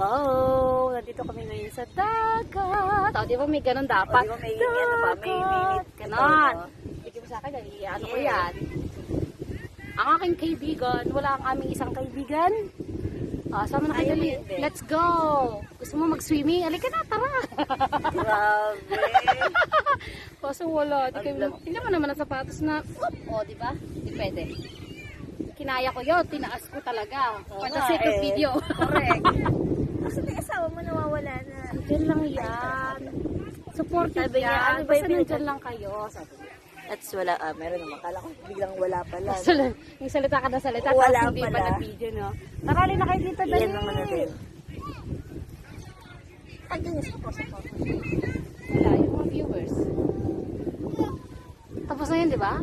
Hello! Nandito kami ngayon sa dagat. O, di ba may ganun dapat? O, di ba may ano ba? May limit. Ganon. Bigyan mo sa akin, ano ko yan. Ang aking kaibigan, wala ang aming isang kaibigan. Sama na kayo. Let's go! Gusto mo mag-swimming? Alika na, tara! Grabe. Kaso wala. Tingnan mo naman ang sapatos na, o, di ba? Di pwede. Kinaya ko yun, tinaas ko talaga. For the sake of video. Correct. Kasi may asawa mo nawawala na. Diyan lang yan. Supportive Sabi niya, yan. ano ba yung Basta nandyan lang kayo. Sabi niya. That's wala. Meron naman. Kala ko biglang wala pala. Yung salita ka na salita. Wala Tapos hindi pa pala. na video, no? Nakali na kayo dito, dali. Iyan naman natin. Ay, ganyan sa posa. Wala, yung mga viewers. Tapos na yun, di ba?